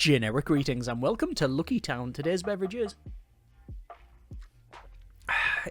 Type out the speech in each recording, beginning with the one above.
Generic greetings and welcome to Luckitown. Today's beverage is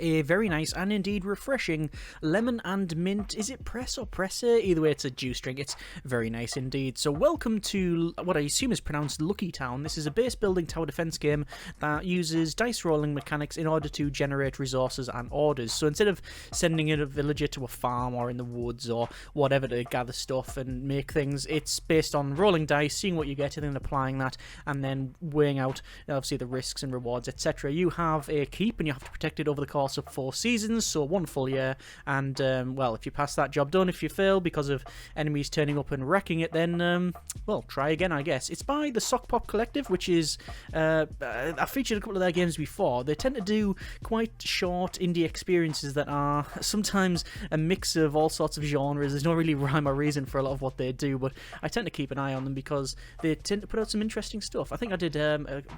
a very nice and indeed refreshing lemon and mint. Is it press or presser? Either way, it's a juice drink. It's very nice indeed. So welcome to what I assume is pronounced Luckitown. This is a base building tower defense game that uses dice rolling mechanics in order to generate resources and orders. So instead of sending in a villager to a farm or in the woods or whatever to gather stuff and make things, it's based on rolling dice, seeing what you get and then applying that, and then weighing out obviously the risks and rewards, etc. You have a keep and you have to protect it over the course of 4 seasons, so 1 full year, and well, if you pass that, job done. If you fail because of enemies turning up and wrecking it, then well, try again, I guess. It's by the Sock Pop Collective, which is I've featured a couple of their games before. They tend to do quite short indie experiences that are sometimes a mix of all sorts of genres. There's no really rhyme or reason for a lot of what they do, but I tend to keep an eye on them because they tend to put out some interesting stuff. I think I did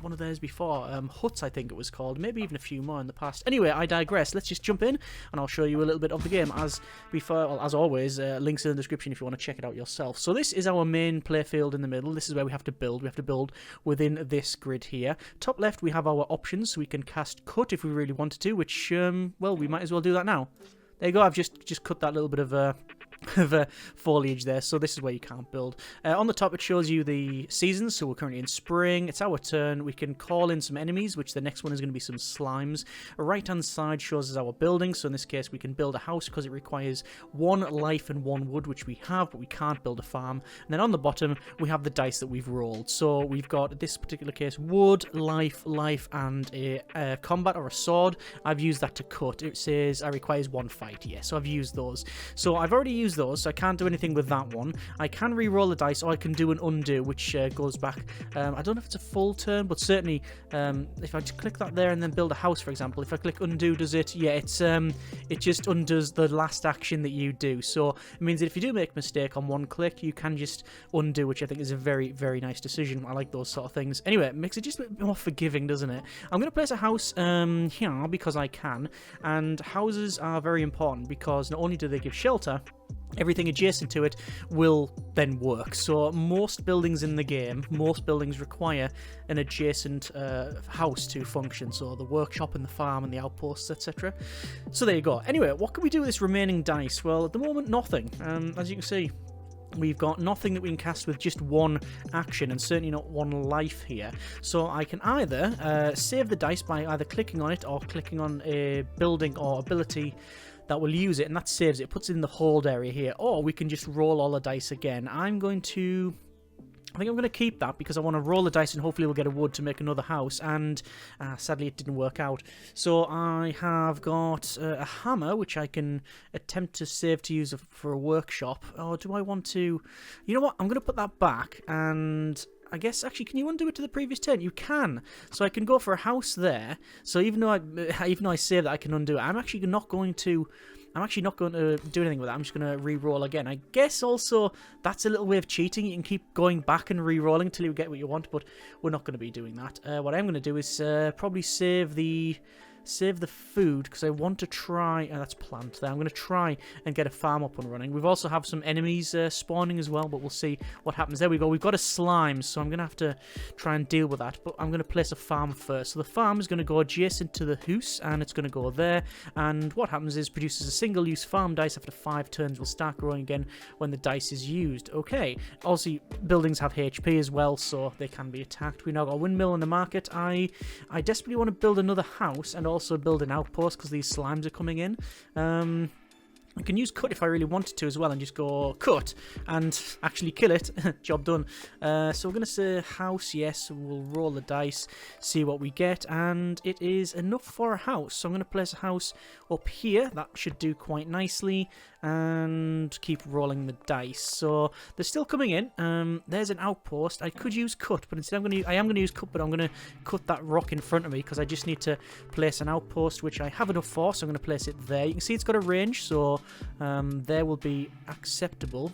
one of theirs before, Huts I think it was called, maybe even a few more in the past. Anyway, I digress. Let's just jump in and I'll show you a little bit of the game. As before, well, as always, links in the description if you want to check it out yourself. So this is our main playfield in the middle. This is where we have to build. We have to build within this grid here. Top left we have our options, so we can cast cut if we really wanted to, which well, we might as well do that now. There you go. I've just cut that little bit of foliage there, so this is where you can't build. On the top it shows you the seasons, so we're currently in spring. It's our turn. We can call in some enemies, which the next one is going to be some slimes. Right hand side shows us our building, so in this case we can build a house because it requires 1 life and 1 wood, which we have, but we can't build a farm. And then on the bottom we have the dice that we've rolled, so we've got this particular case wood, life, and a combat or a sword. I've used that to cut. It says I requires 1 fight. Yeah, so I've used those. So I've already used those, so I can't do anything with that one. I can re-roll the dice, or I can do an undo, which goes back. I don't know if it's a full turn, but certainly if I just click that there and then build a house, for example, if I click undo, does it? Yeah, it's it just undoes the last action that you do. So it means that if you do make a mistake on 1 click, you can just undo, which I think is a very, very nice decision. I like those sort of things. Anyway, it makes it just a bit more forgiving, doesn't it? I'm going to place a house here because I can, and houses are very important because not only do they give shelter, everything adjacent to it will then work. So most buildings in the game, most buildings require an adjacent house to function. So the workshop and the farm and the outposts, etc. So there you go. Anyway, what can we do with this remaining dice? Well, at the moment, nothing. As you can see, we've got nothing that we can cast with just 1 action, and certainly not 1 life here. So I can either save the dice by either clicking on it or clicking on a building or ability that will use it, and that saves it, puts it in the hold area here, or we can just roll all the dice again. I think I'm going to keep that because I want to roll the dice and hopefully we'll get a wood to make another house, and sadly it didn't work out. So I have got a hammer which I can attempt to save to use for a workshop. Or do I want to... You know what? I'm going to put that back, and I guess, actually, can you undo it to the previous turn? You can. So I can go for a house there. So even though I save that, I can undo it. I'm actually not going to do anything with that. I'm just going to re-roll again. I guess also that's a little way of cheating. You can keep going back and re-rolling until you get what you want, but we're not going to be doing that. What I'm going to do is probably save the food because I want to try, that's plant there, I'm going to try and get a farm up and running. We've also have some enemies spawning as well, but we'll see what happens. There we go, we've got a slime, so I'm going to have to try and deal with that, but I'm going to place a farm first. So the farm is going to go adjacent to the house, and it's going to go there, and what happens is produces a single use farm dice. After 5 turns will start growing again when the dice is used. Okay, also buildings have HP as well, so they can be attacked. We now got a windmill in the market. I desperately want to build another house and also build an outpost because these slimes are coming in. I can use cut if I really wanted to as well and just go cut and actually kill it. Job done. So we're going to say house, yes. We'll roll the dice, see what we get, and it is enough for a house. So I'm going to place a house up here. That should do quite nicely, and keep rolling the dice. So they're still coming in. There's an outpost. I could use cut, but instead I am going to use cut, but I'm going to cut that rock in front of me because I just need to place an outpost, which I have enough for, so I'm going to place it there. You can see it's got a range, so there will be acceptable.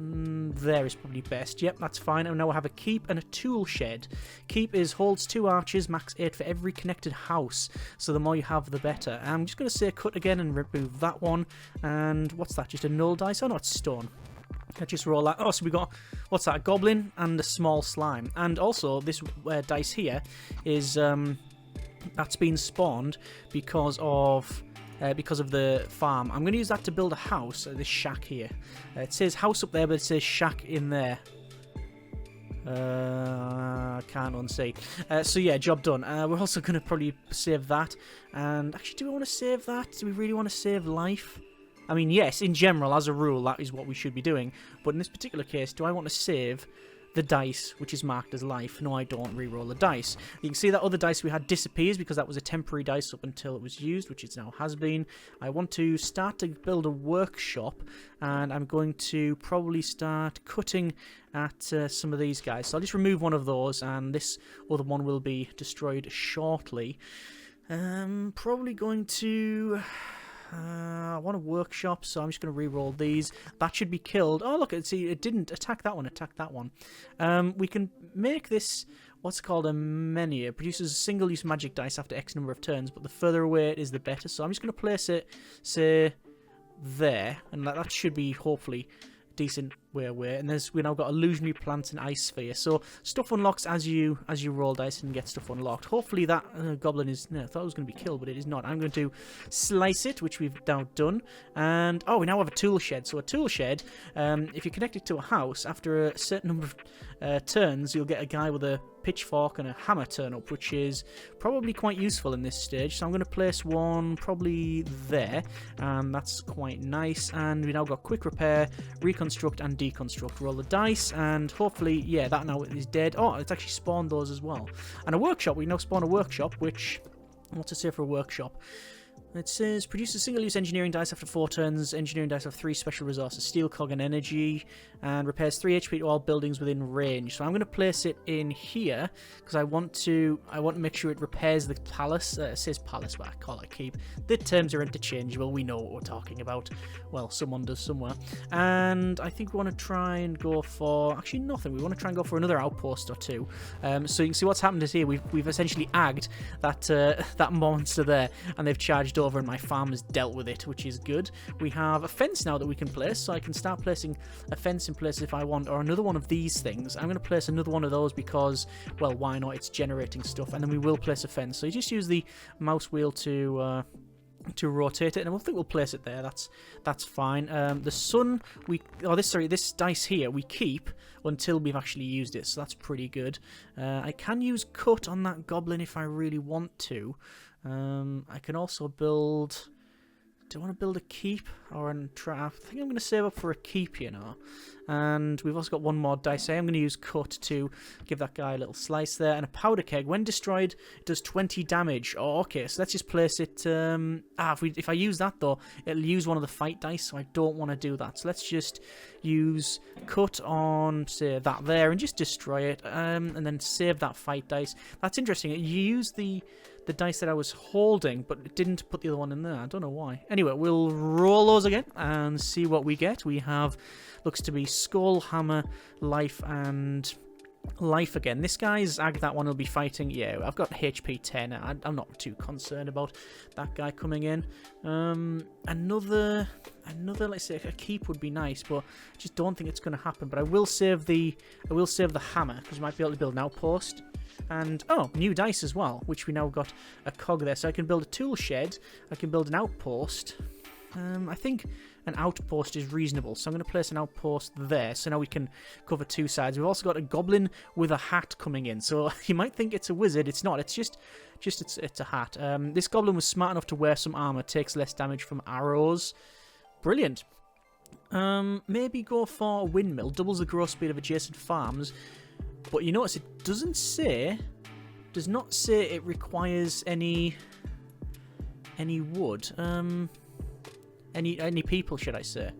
There is probably best. Yep, that's fine. And now I have a keep and a tool shed. Keep holds 2 archers, max 8 for every connected house. So the more you have, the better. I'm just going to say cut again and remove that one. And what's that? Just a null dice? Oh no, it's stone. Let's just roll that. Oh, so we got, what's that, a goblin and a small slime. And also, this dice here is, that's been spawned because of the farm. I'm going to use that to build a house, this shack here. It says house up there, but it says shack in there. Can't unsee. So yeah, job done. We're also going to probably save that. And actually, do we want to save that? Do we really want to save life? I mean, yes, in general, as a rule, that is what we should be doing. But in this particular case, do I want to save the dice, which is marked as life? No, I don't. Reroll the dice. You can see that other dice we had disappears because that was a temporary dice up until it was used, which it now has been. I want to start to build a workshop, and I'm going to probably start cutting at some of these guys. So I'll just remove one of those, and this other one will be destroyed shortly. Probably going to... I want a workshop, so I'm just going to re-roll these. That should be killed. Oh, look, see, it didn't attack that one, attack that one. We can make this, what's called a menu. It produces single-use magic dice after X number of turns, but the further away it is, the better. So I'm just going to place it, say, there, and that should be, hopefully, decent way away. And we now got illusionary plants and ice sphere, so stuff unlocks as you roll dice and get stuff unlocked. Hopefully that goblin is, no, I thought it was going to be killed, but it is not. I'm going to slice it, which we've now done, and oh, we now have a tool shed. So a tool shed, if you connect it to a house, after a certain number of turns, you'll get a guy with a pitchfork and a hammer turn up, which is probably quite useful in this stage. So I'm going to place one probably there, and that's quite nice. And we now got quick repair, reconstruct, and deconstruct. Roll the dice, and hopefully, yeah, that now is dead. Oh, it's actually spawned those as well. And a workshop. We now spawn a workshop, which, what's it say for a workshop? It says, produces single-use engineering dice after 4 turns. Engineering dice have 3 special resources, steel, cog, and energy, and repairs 3 HP to all buildings within range. So I'm going to place it in here because I want to make sure it repairs the palace. It says palace, but I call it keep. The terms are interchangeable. We know what we're talking about. Well, someone does somewhere. And I think we want to try and go for actually nothing. We want to try and go for another outpost or 2. So you can see what's happened is here we've essentially agged that monster there, and they've charged over, and my farm has dealt with it, which is good. We have a fence now that we can place, so I can start placing a fence in places if I want, or another one of these things. I'm going to place another one of those because, well, why not? It's generating stuff, and then we will place a fence. So you just use the mouse wheel to rotate it, and I think we'll place it there. That's fine. The sun this dice here we keep until we've actually used it, so that's pretty good. I can use cut on that goblin if I really want to. I can also build... Do I want to build a keep or a trap? I think I'm going to save up for a keep, you know. And we've also got one more dice. I'm going to use cut to give that guy a little slice there. And a powder keg, when destroyed, it does 20 damage. Oh, okay, so let's just place it... if I use that, though, it'll use one of the fight dice, so I don't want to do that. So let's just use cut on, say, that there, and just destroy it. And then save that fight dice. That's interesting. You use the dice that I was holding, but it didn't put the other one in there. I don't know why. Anyway, we'll roll those again and see what we get. We have, looks to be skull, hammer, life, and life again. This guy's ag, that one will be fighting. Yeah, I've got HP 10. I'm not too concerned about that guy coming in. Another, let's say a keep would be nice, but I just don't think it's going to happen. But I will save the hammer because we might be able to build an outpost. And, oh, new dice as well, which we now got a cog there. So I can build a tool shed, I can build an outpost. I think an outpost is reasonable, so I'm going to place an outpost there. So now we can cover 2 sides. We've also got a goblin with a hat coming in. So you might think it's a wizard. It's not. It's just it's a hat. This goblin was smart enough to wear some armor, takes less damage from arrows. Brilliant. Maybe go for a windmill, doubles the growth speed of adjacent farms. But you notice it does not say it requires any wood. Any people, should I say?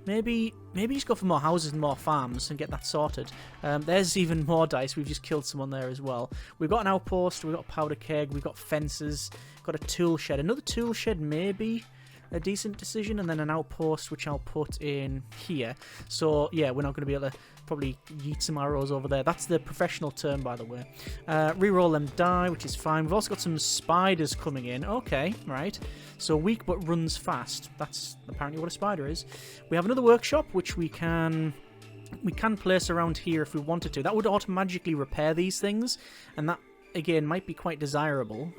Maybe just go for more houses and more farms and get that sorted. There's even more dice. We've just killed someone there as well. We've got an outpost. We've got a powder keg. We've got fences. Got a tool shed. Another tool shed, maybe. a decent decision, and then an outpost which I'll put in here. So yeah, we're not going to be able to probably yeet some arrows over there. That's the professional term, by the way. Reroll them die, which is fine. We've also got some spiders coming in. Okay, right. So weak but runs fast. That's apparently what a spider is. We have another workshop which we can place around here if we wanted to. That would automatically repair these things, and that again might be quite desirable.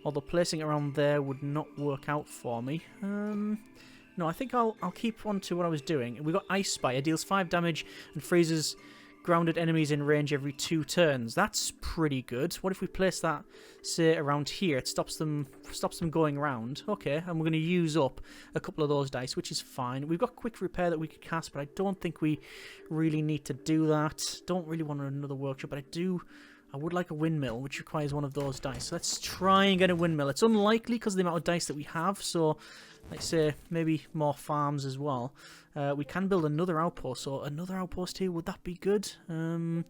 Although placing it around there would not work out for me. No, I think I'll keep on to what I was doing. We got Ice Spire, deals 5 damage and freezes grounded enemies in range every 2 turns. That's pretty good. What if we place that, say, around here? It stops them going around. Okay, and we're going to use up a couple of those dice, which is fine. We've got quick repair that we could cast, but I don't think we really need to do that. Don't really want another workshop, but I would like a windmill, which requires one of those dice. So let's try and get a windmill. It's unlikely because of the amount of dice that we have, so let's say maybe more farms as well. We can build another outpost, so another outpost here, would that be good? I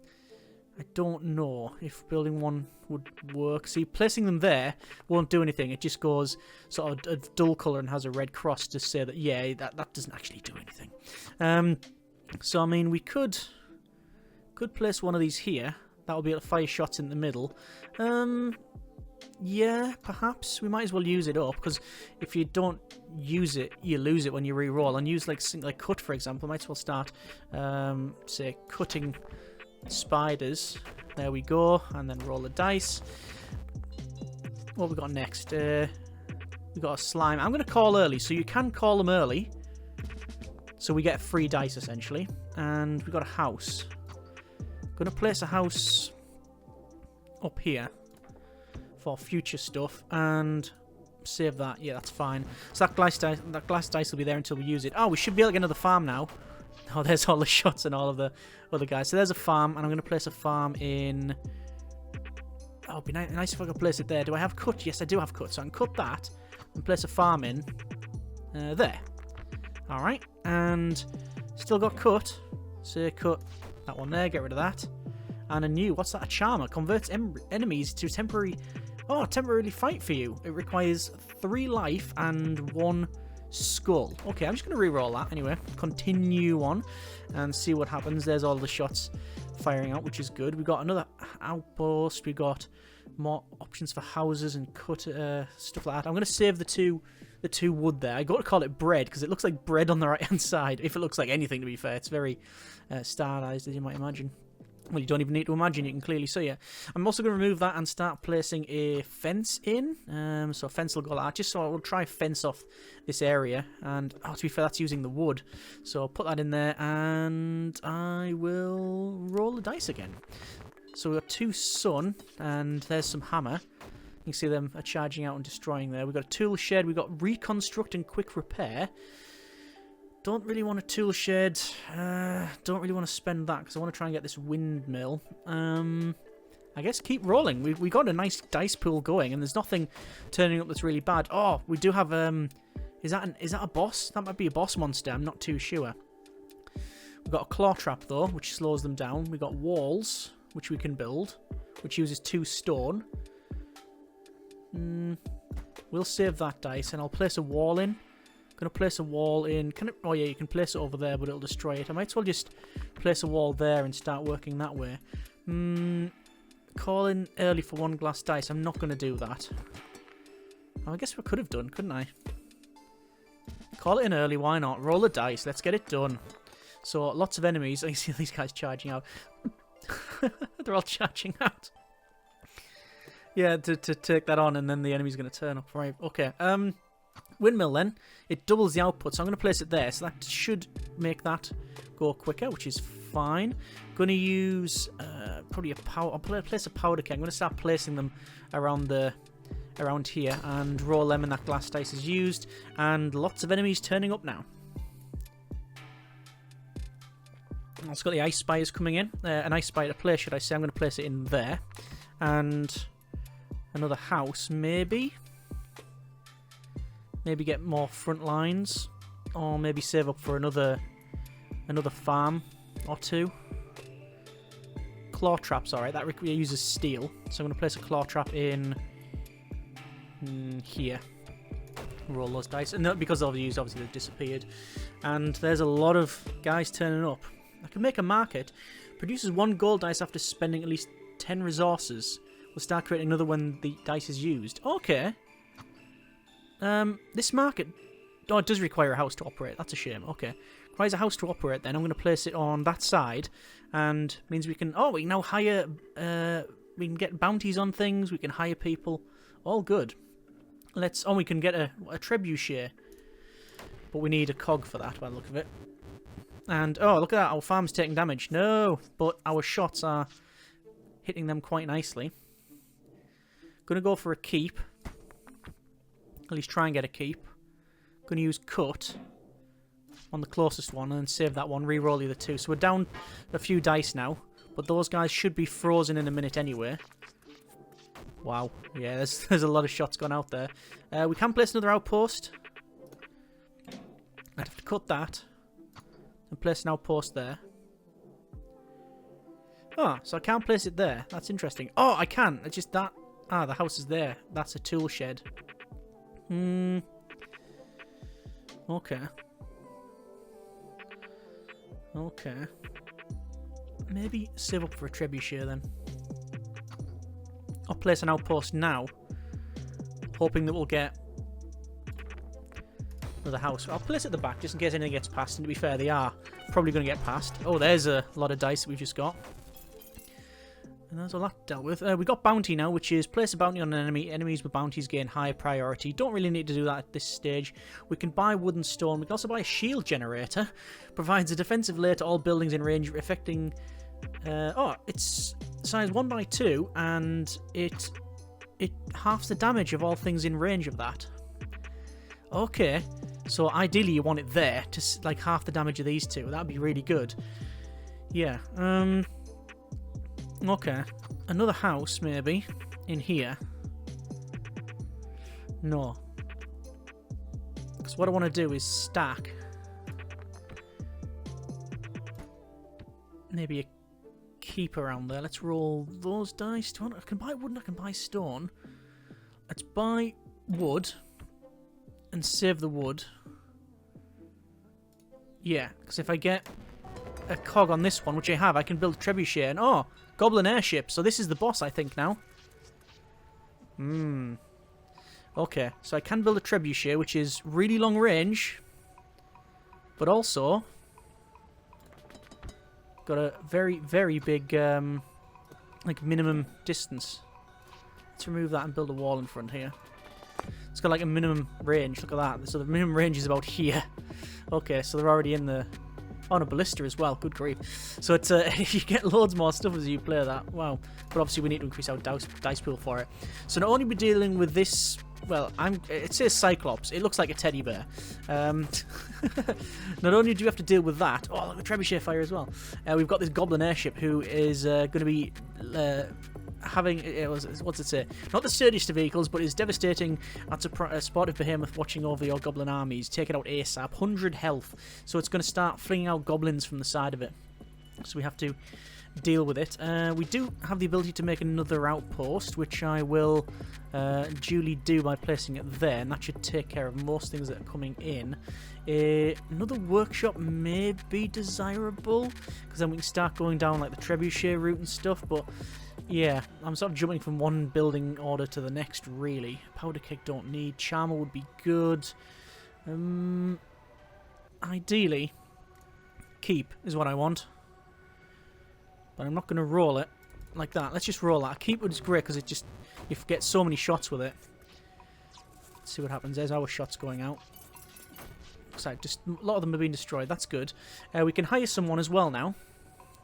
don't know if building one would work. See, placing them there won't do anything. It just goes sort of a dull colour and has a red cross to say that, yeah, that doesn't actually do anything. So, I mean, we could place one of these here. That will be able to fire shots in the middle. Yeah, perhaps. We might as well use it up, because if you don't use it, you lose it when you re-roll. And use like cut, for example. Might as well start, say, cutting spiders. There we go. And then roll the dice. What have we got next? We got a slime. I'm going to call early, so you can call them early. So we get free dice, essentially. And we got a house. Going to place a house up here for future stuff and save that. Yeah, that's fine. So that glass dice will be there until we use it. Oh, we should be able to get another farm now. Oh, there's all the shots and all of the other guys. So there's a farm, and I'm going to place a farm in... Oh, it'd be nice if I could place it there. Do I have cut? Yes, I do have cut. So I can cut that and place a farm in there. All right, and still got cut. So cut that one there, get rid of that. And a new, what's that? A charmer. Converts enemies to temporarily fight for you. It requires 3 life and 1 skull. Okay, I'm just going to re-roll that anyway. Continue on and see what happens. There's all the shots firing out, which is good. We got another outpost. We got more options for houses and cut stuff like that. I'm going to save the two wood there. I got to call it bread because it looks like bread on the right hand side. If it looks like anything, to be fair, it's very stylized, as you might imagine. Well, you don't even need to imagine, you can clearly see it. I'm also going to remove that and start placing a fence in. So a fence will go like that, just so I will try fence off this area. And, oh, to be fair, that's using the wood. So I'll put that in there, and I will roll the dice again. So we've got 2 sun, and there's some hammer. You can see them are charging out and destroying there. We've got a tool shed, we've got reconstruct and quick repair. Don't really want a tool shed. Don't really want to spend that because I want to try and get this windmill. I guess keep rolling. We got a nice dice pool going, and there's nothing turning up that's really bad. Oh, we do have. Is that a boss? That might be a boss monster. I'm not too sure. We've got a claw trap though, which slows them down. We've got walls, which we can build, which uses 2 stone. We'll save that dice, and I'll place a wall in. Going to place a wall in. Can it? Oh yeah, you can place it over there, but it'll destroy it. I might as well just place a wall there and start working that way. Call in early for 1 glass dice. I'm not going to do that. Oh, I guess we could have done, couldn't I? Call it in early. Why not? Roll the dice. Let's get it done. So lots of enemies. I see these guys charging out. They're all charging out. Yeah, to take that on, and then the enemy's going to turn up. Right. Okay. Windmill then, it doubles the output, so I'm going to place it there, so that should make that go quicker, which is fine. Going to use probably a power. I'll place a powder keg. I'm going to start placing them around here and roll them, and that glass dice is used, and lots of enemies turning up now. Also got the ice spires coming in. An ice spire to place, should I say? I'm going to place it in there, and another house maybe. Maybe get more front lines, or maybe save up for another farm or 2. Claw traps, alright, that uses steel, so I'm going to place a claw trap in here. Roll those dice. And because obviously they've disappeared. And there's a lot of guys turning up. I can make a market. Produces 1 gold dice after spending at least 10 resources. We'll start creating another when the dice is used. Okay. This market... Oh, it does require a house to operate. That's a shame. Okay. Requires a house to operate then. I'm going to place it on that side. And means we can... Oh, we can now hire... we can get bounties on things. We can hire people. All good. Let's... Oh, we can get a trebuchet. But we need a cog for that by the look of it. And, oh, look at that. Our farm's taking damage. No. But our shots are hitting them quite nicely. Gonna go for a keep. At least try and get a keep. Gonna use cut on the closest one and then save that one. Reroll the other 2. So we're down a few dice now. But those guys should be frozen in a minute anyway. Wow. Yeah, there's a lot of shots gone out there. We can place another outpost. I'd have to cut that. And place an outpost there. Oh, so I can't place it there. That's interesting. Oh, I can. It's just that... Ah, the house is there. That's a tool shed. Okay. Okay. Maybe save up for a trebuchet then. I'll place an outpost now. Hoping that we'll get another house. I'll place it at the back just in case anything gets past. And to be fair, they are probably going to get past. Oh, there's a lot of dice that we've just got. And that's all that dealt with. We got bounty now, which is place a bounty on an enemy. Enemies with bounties gain higher priority. Don't really need to do that at this stage. We can buy wood and stone. We can also buy a shield generator. Provides a defensive layer to all buildings in range, affecting... oh, it's size 1x2, and it halves the damage of all things in range of that. Okay, so ideally you want it there to like half the damage of these two. That'd be really good. Yeah. Okay, another house maybe in here. No, because what I want to do is stack maybe a keep around there. Let's roll those dice. I can buy wood and I can buy stone. Let's buy wood and save the wood. Yeah, because if I get a cog on this one, which I have, I can build a trebuchet. And oh, goblin airship. So this is the boss, I think, now. Okay, so I can build a trebuchet, which is really long range, but also got a very, very big, like, minimum distance. Let's remove that and build a wall in front here. It's got, like, a minimum range. Look at that. So the minimum range is about here. Okay, so they're already in the... on a ballista as well. Good grief. So it's you get loads more stuff as you play that. Wow. But obviously we need to increase our dice pool for it. So not only we're dealing with this... Well, it says Cyclops. It looks like a teddy bear. Not only do you have to deal with that... Oh, look, a trebuchet fire as well. We've got this goblin airship who is going to be... having, what's it say? Not the sturdiest of vehicles, but is devastating. That's a sportive behemoth watching over your goblin armies. Take it out ASAP. 100 health. So it's going to start flinging out goblins from the side of it. So we have to deal with it. We do have the ability to make another outpost, which I will duly do by placing it there. And that should take care of most things that are coming in. Another workshop may be desirable, because then we can start going down like the trebuchet route and stuff, but... Yeah, I'm sort of jumping from one building order to the next, really. Powder keg don't need. Charmer would be good. Ideally, keep is what I want. But I'm not going to roll it like that. Let's just roll that. Keep is great because it just... You get so many shots with it. Let's see what happens. There's our shots going out. Looks like just a lot of them have been destroyed. That's good. We can hire someone as well now,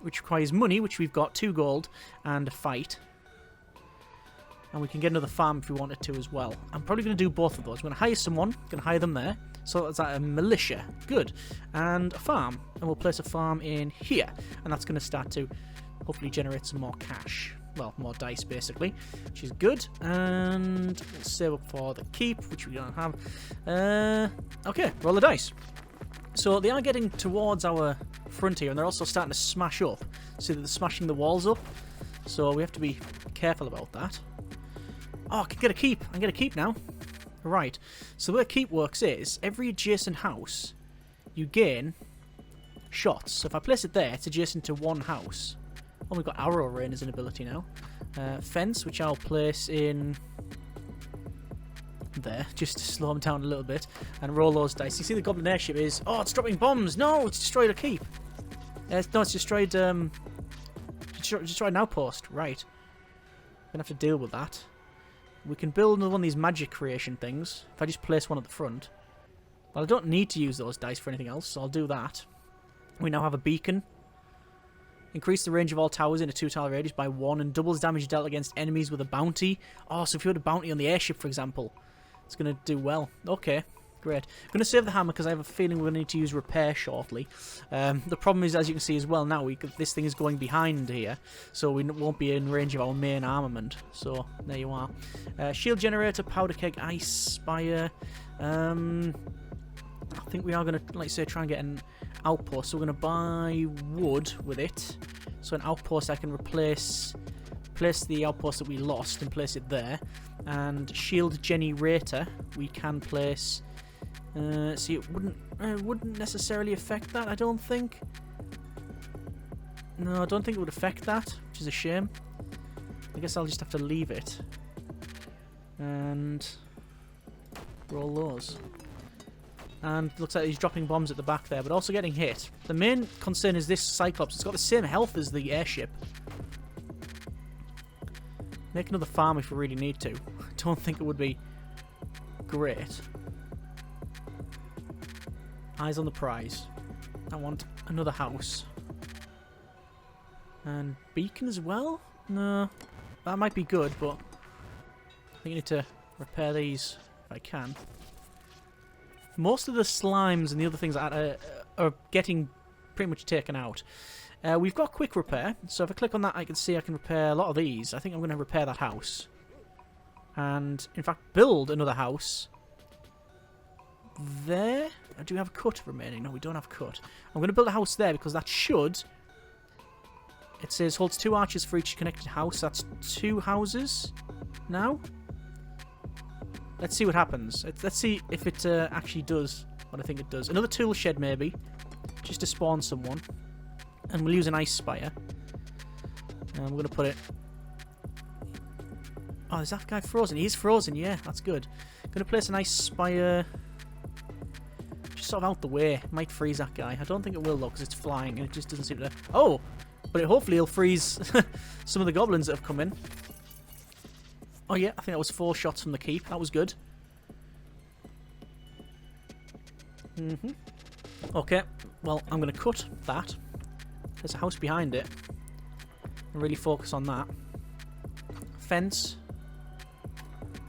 which requires money, which we've got 2 gold and a fight. And we can get another farm if we wanted to as well. I'm probably going to do both of those. I'm going to hire someone, going to hire them there. So that's a militia. Good. And a farm. And we'll place a farm in here. And that's going to start to hopefully generate some more cash. Well, more dice, basically, which is good. And we'll save up for the keep, which we don't have. Okay, roll the dice. So they are getting towards our frontier, and they're also starting to smash up. So they're smashing the walls up. So we have to be careful about that. Oh, I can get a keep. I can get a keep now. Right, so the way keep works is, every adjacent house, you gain shots. So if I place it there, it's adjacent to one house. Oh, we've got arrow rain as an ability now. Fence, which I'll place in there, just to slow them down a little bit, and roll those dice. You see the goblin airship is... Oh, it's dropping bombs! No, it's destroyed a keep. No, it's destroyed... destroyed an outpost. Right. Gonna have to deal with that. We can build another one of these magic creation things, if I just place one at the front. Well, I don't need to use those dice for anything else, so I'll do that. We now have a beacon. Increase the range of all towers in a 2-tile radius by 1 and doubles damage dealt against enemies with a bounty. Oh, so if you had a bounty on the airship, for example, it's going to do well. Okay, great. I'm going to save the hammer because I have a feeling we're going to need to use repair shortly. The problem is, as you can see as well now, this thing is going behind here, so we won't be in range of our main armament. So, there you are. Shield generator, powder keg, ice spire. I think we are going to, like I say, try and get an outpost. So we're going to buy wood with it. So an outpost I can place the outpost that we lost and place it there. And shield generator we can place. See, it wouldn't necessarily affect that, I don't think. No, I don't think it would affect that, which is a shame. I guess I'll just have to leave it. And roll those. And looks like he's dropping bombs at the back there, but also getting hit. The main concern is this Cyclops. It's got the same health as the airship. Make another farm if we really need to. I don't think it would be great. Eyes on the prize. I want another house. And beacon as well? No. That might be good, but I think I need to repair these if I can. Most of the slimes and the other things that are getting pretty much taken out. We've got quick repair, so if I click on that I can see I can repair a lot of these. I think I'm going to repair that house. And, in fact, build another house. There? Do we have a cut remaining? No, we don't have a cut. I'm going to build a house there because that should... It says holds 2 archers for each connected house. That's 2 houses now. Let's see what happens. Let's see if it actually does what I think it does. Another tool shed, maybe. Just to spawn someone. And we'll use an ice spire. And we're going to put it... Oh, is that guy frozen? He is frozen, yeah. That's good. Going to place an ice spire... Just sort of out the way. Might freeze that guy. I don't think it will, though, because it's flying. And it just doesn't seem to... Oh! But hopefully it'll freeze some of the goblins that have come in. Oh yeah, I think that was 4 shots from the keep. That was good. Okay, well, I'm going to cut that. There's a house behind it. And really focus on that. Fence.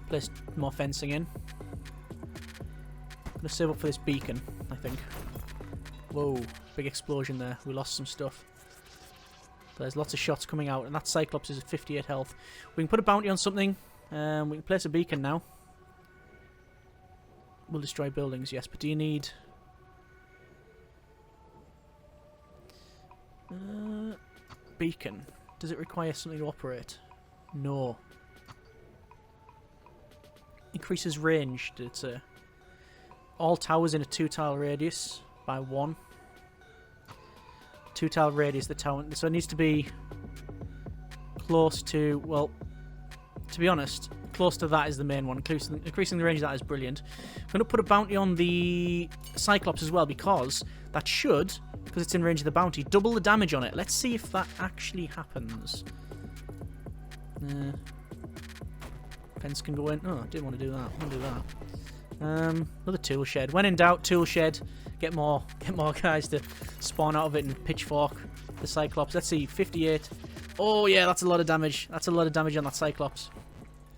Place more fencing in. I'm going to save up for this beacon, I think. Whoa, big explosion there. We lost some stuff. There's lots of shots coming out, and that Cyclops is at 58 health. We can put a bounty on something. We can place a beacon now. We'll destroy buildings, yes, but do you need... beacon. Does it require something to operate? No. Increases range, did it say? All towers in a 2-tile radius by 1. 2-tile radius, the tower. So it needs to be close to, well, to be honest, close to that is the main one. Increasing the range of that is brilliant. I'm going to put a bounty on the Cyclops as well because that should, because it's in range of the bounty, double the damage on it. Let's see if that actually happens. Fence can go in. Oh, I didn't want to do that. I want to do that. Another tool shed. When in doubt, tool shed. Get more guys to spawn out of it and pitchfork the Cyclops. Let's see, 58. Oh yeah, that's a lot of damage. That's a lot of damage on that Cyclops.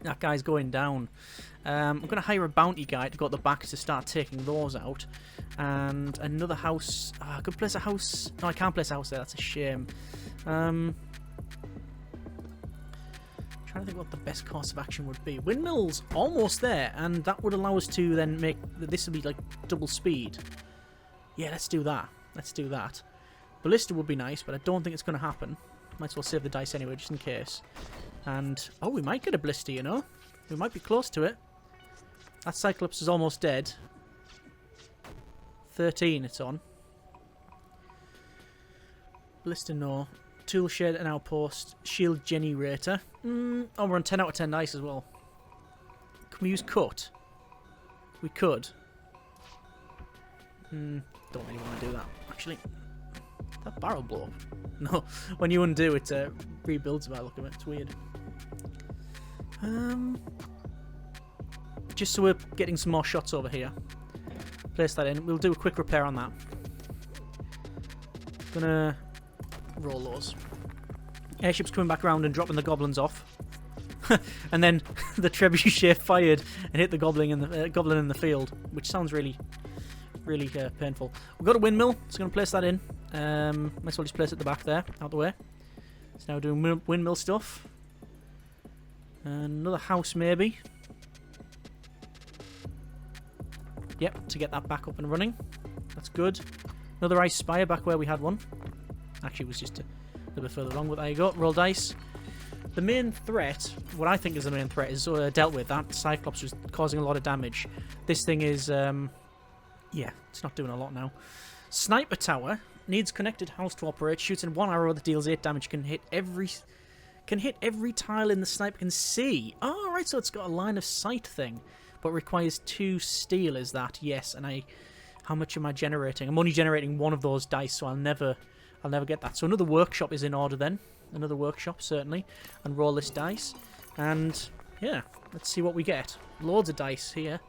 That guy's going down. I'm going to hire a bounty guy to go at the back to start taking those out. And another house. Oh, I could place a house. No, I can't place a house there. That's a shame. Trying to think what the best course of action would be. Windmill's almost there, and that would allow us to then make... This would be like double speed. Yeah, let's do that. Let's do that. Ballista would be nice, but I don't think it's going to happen. Might as well save the dice anyway, just in case. And, oh, we might get a Ballista, you know? We might be close to it. That Cyclops is almost dead. 13 it's on. Blister no. Tool shed and outpost. Shield generator. Oh, we're on 10 out of 10 dice as well. Can we use cut? We could. Don't really want to do that, actually. That barrel blow up? No, when you undo it, rebuilds by the look of it. It's weird. Just so we're getting some more shots over here. Place that in. We'll do a quick repair on that. Gonna roll those. Airship's coming back around and dropping the goblins off. And then the trebuchet fired and hit the goblin in the field, which sounds really painful. We've got a windmill, so I'm going to place that in. Might as well just place it at the back there, out the way. It's now doing windmill stuff. Another house, maybe. Yep, to get that back up and running. That's good. Another ice spire back where we had one. Actually, it was just a little bit further along, but there you go. Roll dice. The main threat, what I think is the main threat, is dealt with. That Cyclops was causing a lot of damage. This thing is, yeah, it's not doing a lot now. Sniper tower needs connected house to operate. Shoots in one arrow that deals 8 damage. Can hit every tile in the sniper can see. Oh, right, so it's got a line of sight thing, but requires 2 steel. Is that? Yes. And how much am I generating? I'm only generating 1 of those dice, so I'll never get that. So another workshop is in order then. Another workshop, certainly. And roll this dice. And, yeah, let's see what we get. Loads of dice here.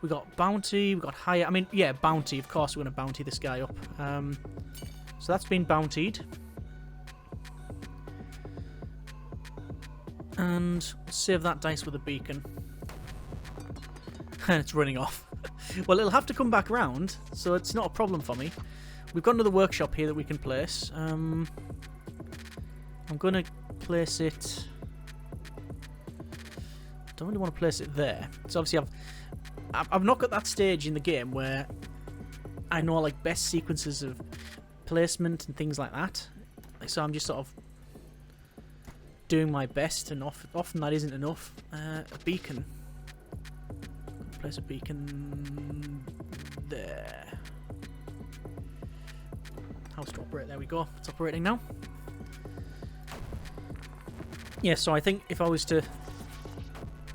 We got bounty, we got higher. I mean, yeah, bounty. Of course we're going to bounty this guy up. So that's been bountied. And we'll save that dice with a beacon. And it's running off. Well, it'll have to come back round, so it's not a problem for me. We've got another workshop here that we can place. I'm going to place it... I don't really want to place it there. So obviously I've not got that stage in the game where I know like best sequences of placement and things like that. So I'm just sort of doing my best, and often that isn't enough. A beacon. Place a beacon there. House to operate. There we go. It's operating now. Yeah, so I think if I was to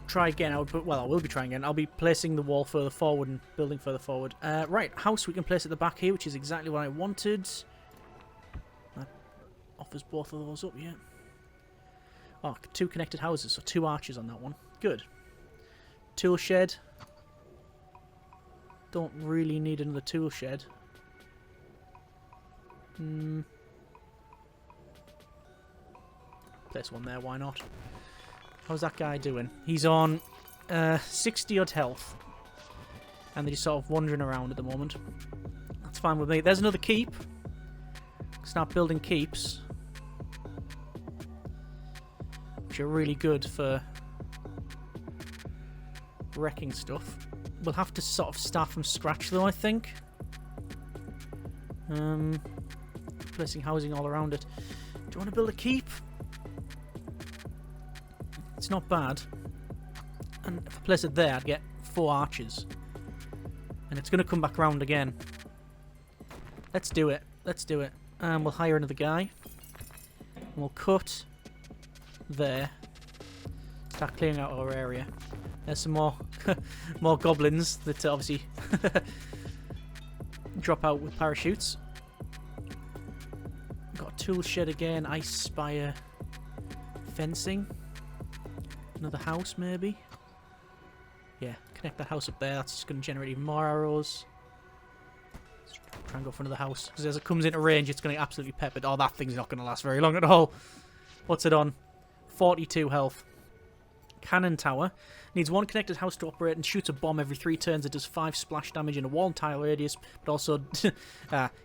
try again, I will be trying again. I'll be placing the wall further forward and building further forward. Right, house we can place at the back here, which is exactly what I wanted. That offers both of those up, yeah. Oh, 2 connected houses, so 2 archers on that one. Good. Tool shed. Don't really need another tool shed. Place one there, why not? How's that guy doing? He's on 60 odd health. And they're just sort of wandering around at the moment. That's fine with me. There's another keep. Start building keeps. Which are really good for wrecking stuff. We'll have to sort of start from scratch though, I think. Placing housing all around it. Do you want to build a keep? It's not bad. And if I place it there, I'd get 4 archers. And it's going to come back round again. Let's do it. Let's do it. And we'll hire another guy. And we'll cut there. Start clearing out our area. There's some more more goblins that obviously drop out with parachutes. Got a tool shed again, ice spire, fencing. Another house maybe. Yeah, connect that house up there. That's just going to generate even more arrows. Let's try and go for another house, because as it comes into range, it's going to get absolutely peppered. Oh, that thing's not going to last very long at all. What's it on? 42 health. Cannon tower. Needs 1 connected house to operate and shoots a bomb every 3 turns. It does 5 splash damage in a wall and tile radius, but also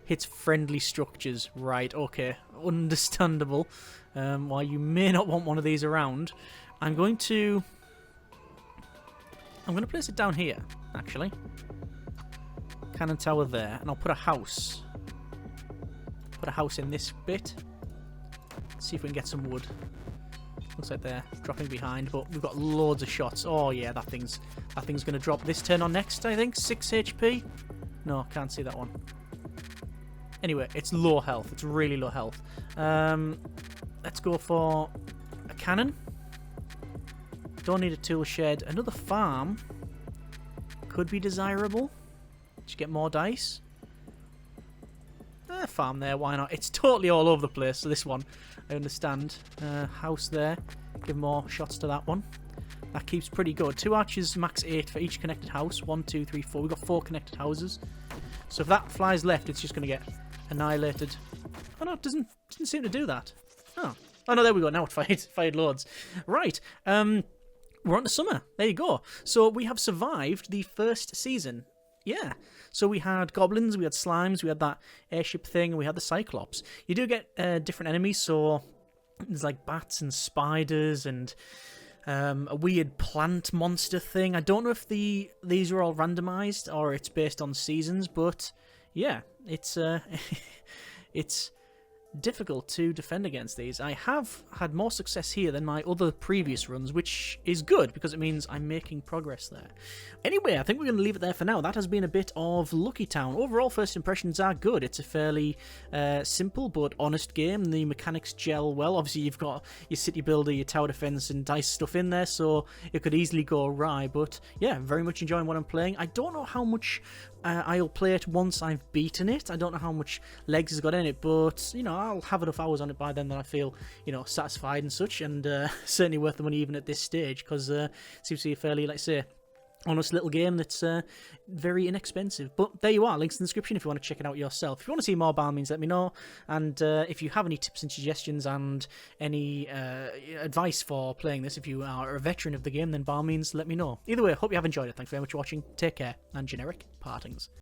hits friendly structures. Right, okay. Understandable. While you may not want one of these around, I'm going to place it down here, actually. Cannon tower there, and I'll put a house. Put a house in this bit. Let's see if we can get some wood. Looks like they're dropping behind, but we've got loads of shots. Oh yeah, that thing's going to drop this turn on next, I think. 6 HP. No, can't see that one. Anyway, it's low health. It's really low health. Let's go for a cannon. Don't need a tool shed. Another farm could be desirable. Just get more dice. Farm there, why not? It's totally all over the place, so this one, I understand. House there. Give more shots to that one. That keeps pretty good. 2 archers, max 8 for each connected house. 1, 2, 3, 4. We've got 4 connected houses. So if that flies left, it's just going to get annihilated. Oh no, it doesn't seem to do that. Oh no, there we go. Now it fired loads. Right. We're on to summer. There you go. So we have survived the first season. Yeah. So we had goblins, we had slimes, we had that airship thing, and we had the cyclops. You do get different enemies, so there's like bats and spiders and a weird plant monster thing. I don't know if these are all randomized or it's based on seasons, but yeah, it's it's difficult to defend against these. I have had more success here than my other previous runs, which is good because it means I'm making progress there. Anyway, I think we're going to leave it there for now. That has been a bit of Luckitown. Overall, first impressions are good. It's a fairly simple but honest game. The mechanics gel well. Obviously, you've got your city builder, your tower defense, and dice stuff in there, so it could easily go awry. But yeah, very much enjoying what I'm playing. I don't know how much I'll play it once I've beaten it. I don't know how much legs it's got in it, but you know, I'll have enough hours on it by then that I feel, you know, satisfied and such, and certainly worth the money even at this stage, because it seems to be a fairly, like say, honest little game that's very inexpensive. But there you are, links in the description if you want to check it out yourself. If you want to see more, by all means let me know, and if you have any tips and suggestions and any advice for playing this, if you are a veteran of the game, then by all means let me know. Either way, I hope you have enjoyed it. Thanks very much for watching, take care, and generic partings.